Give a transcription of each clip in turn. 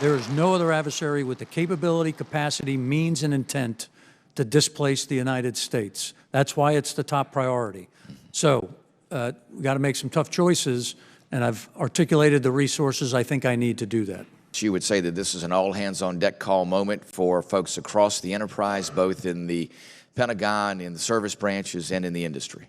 There is no other adversary with the capability, capacity, means, and intent to displace the United States. That's why it's the top priority. So we got to make some tough choices, and I've articulated the resources I think I need to do that. You would say that this is an all-hands-on-deck call moment for folks across the enterprise, both in the Pentagon, in the service branches, and in the industry.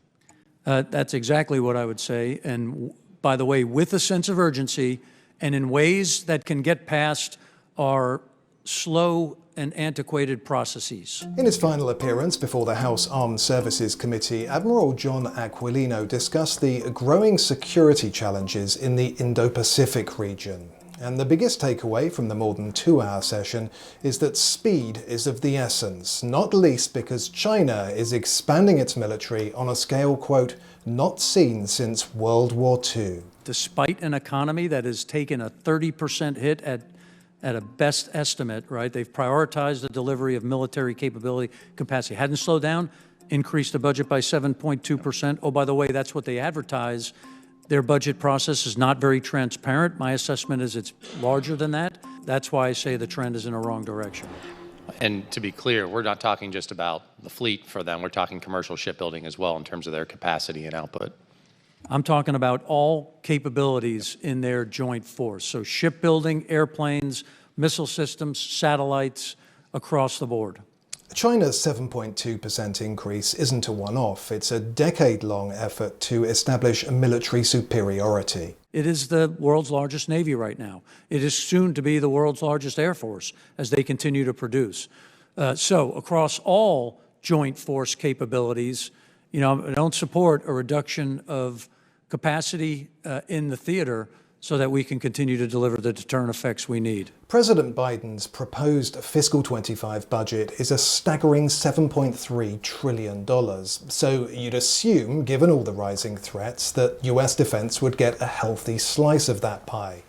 That's exactly what I would say. And by the way, with a sense of urgency and in ways that can get past our slow and antiquated processes. In his final appearance before the House Armed Services Committee, Admiral John Aquilino discussed the growing security challenges in the Indo-Pacific region. And the biggest takeaway from the more than 2-hour session is that speed is of the essence, not least because China is expanding its military on a scale, quote, not seen since World War II. Despite an economy that has taken a 30% hit at a best estimate, right? They've prioritized the delivery of military capability capacity. Hadn't slowed down, increased the budget by 7.2%. Oh, by the way, that's what they advertise. Their budget process is not very transparent. My assessment is it's larger than that. That's why I say the trend is in a wrong direction. And to be clear, we're not talking just about the fleet for them. We're talking commercial shipbuilding as well in terms of their capacity and output. I'm talking about all capabilities in their joint force. So shipbuilding, airplanes, missile systems, satellites, across the board. China's 7.2% increase isn't a one-off. It's a decade-long effort to establish a military superiority. It is the world's largest Navy right now. It is soon to be the world's largest Air Force as they continue to produce. So across all joint force capabilities, I don't support a reduction of capacity in the theater so that we can continue to deliver the deterrent effects we need. President Biden's proposed fiscal 25 budget is a staggering $7.3 trillion. So you'd assume, given all the rising threats, that US defense would get a healthy slice of that pie.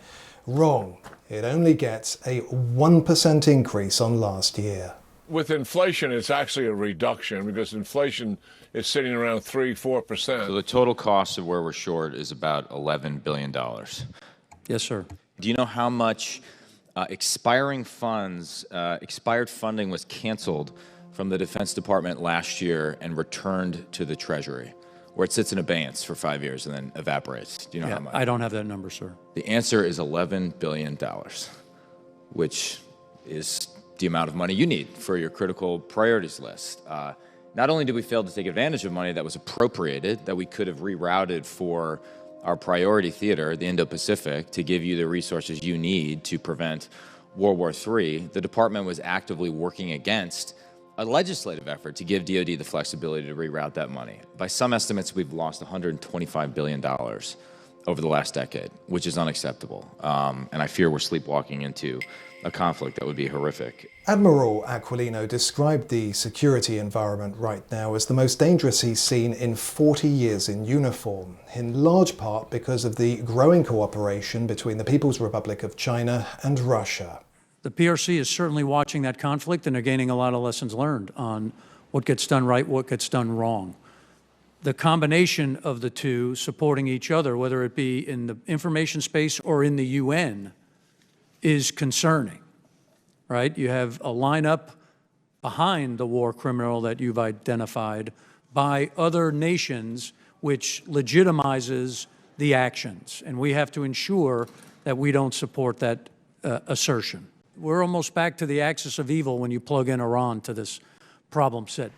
Wrong. It only gets a 1% increase on last year. With inflation, it's actually a reduction because inflation is sitting around 3–4%. So the total cost of where we're short is about $11 billion. Yes, sir. Do you know how much expired funding was canceled from the Defense Department last year and returned to the Treasury, where it sits in abeyance for 5 years and then evaporates? Do you know how much? I don't have that number, sir. The answer is $11 billion, which is the amount of money you need for your critical priorities list. Not only did we fail to take advantage of money that was appropriated, that we could have rerouted for our priority theater, the Indo-Pacific, to give you the resources you need to prevent World War III, the department was actively working against a legislative effort to give DoD the flexibility to reroute that money. By some estimates, we've lost $125 billion over the last decade, which is unacceptable. And I fear we're sleepwalking into a conflict that would be horrific. Admiral Aquilino described the security environment right now as the most dangerous he's seen in 40 years in uniform, in large part because of the growing cooperation between the People's Republic of China and Russia. The PRC is certainly watching that conflict, and they're gaining a lot of lessons learned on what gets done right, what gets done wrong. The combination of the two supporting each other, whether it be in the information space or in the UN, is concerning, right? You have a lineup behind the war criminal that you've identified by other nations, which legitimizes the actions. And we have to ensure that we don't support that assertion. We're almost back to the axis of evil when you plug in Iran to this problem set.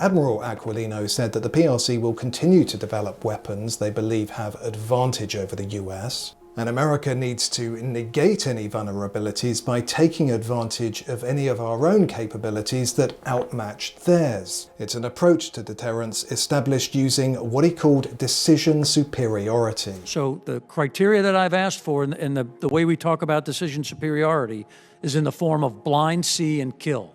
Admiral Aquilino said that the PRC will continue to develop weapons they believe have advantage over the US. And America needs to negate any vulnerabilities by taking advantage of any of our own capabilities that outmatch theirs. It's an approach to deterrence established using what he called decision superiority. So the criteria that I've asked for and the way we talk about decision superiority is in the form of blind, see, and kill.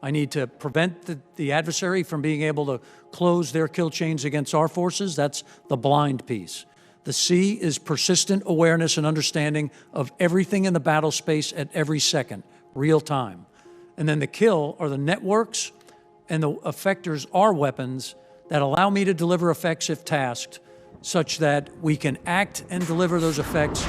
I need to prevent the adversary from being able to close their kill chains against our forces. That's the blind piece. The C is persistent awareness and understanding of everything in the battle space at every second, real time. And then the kill are the networks and the effectors are weapons that allow me to deliver effects if tasked, such that we can act and deliver those effects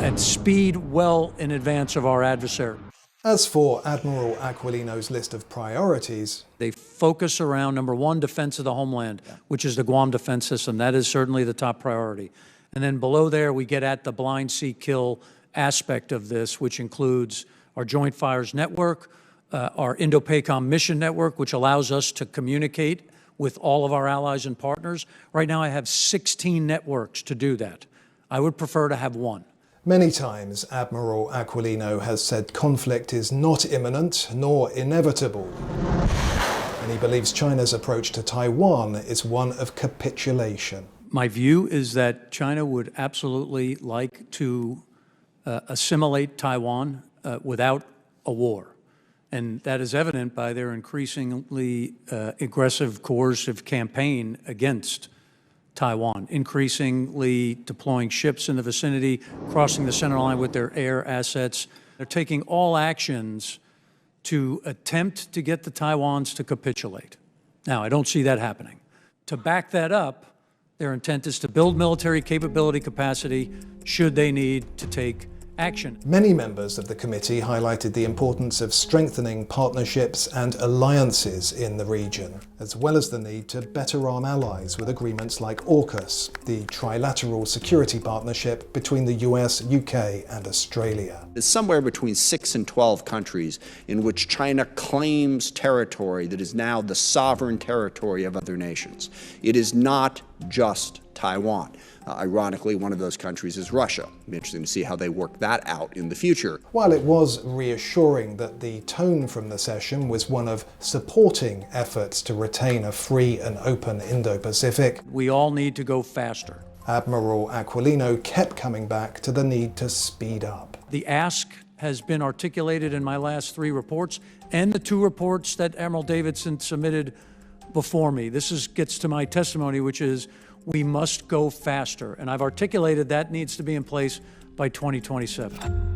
at speed well in advance of our adversary. As for Admiral Aquilino's list of priorities, They focus around, number one, defense of the homeland, which is the Guam defense system. That is certainly the top priority. And then below there, we get at the blind sea kill aspect of this, which includes our Joint Fires Network, our Indo-PACOM mission network, which allows us to communicate with all of our allies and partners. Right now, I have 16 networks to do that. I would prefer to have one. many times Admiral Aquilino has said conflict is not imminent nor inevitable. And he believes China's approach to Taiwan is one of capitulation. My view is that China would absolutely like to assimilate Taiwan without a war. And that is evident by their increasingly aggressive, coercive campaign against Taiwan, increasingly deploying ships in the vicinity, crossing the center line with their air assets. They're taking all actions to attempt to get the Taiwans to capitulate. Now, I don't see that happening. To back that up, their intent is to build military capability capacity should they need to take action. Many members of the committee highlighted the importance of strengthening partnerships and alliances in the region, as well as the need to better arm allies with agreements like AUKUS, the trilateral security partnership between the US, UK and Australia. It's somewhere between 6 and 12 countries in which China claims territory that is now the sovereign territory of other nations. It is not just Taiwan. Ironically, one of those countries is Russia. It'll be interesting to see how they work that out in the future. While it was reassuring that the tone from the session was one of supporting efforts to retain a free and open Indo-Pacific, We all need to go faster. Admiral Aquilino kept coming back to the need to speed up. The ask has been articulated in my last 3 reports and the 2 reports that Admiral Davidson submitted before me. This gets to my testimony, which is we must go faster. And I've articulated that needs to be in place by 2027.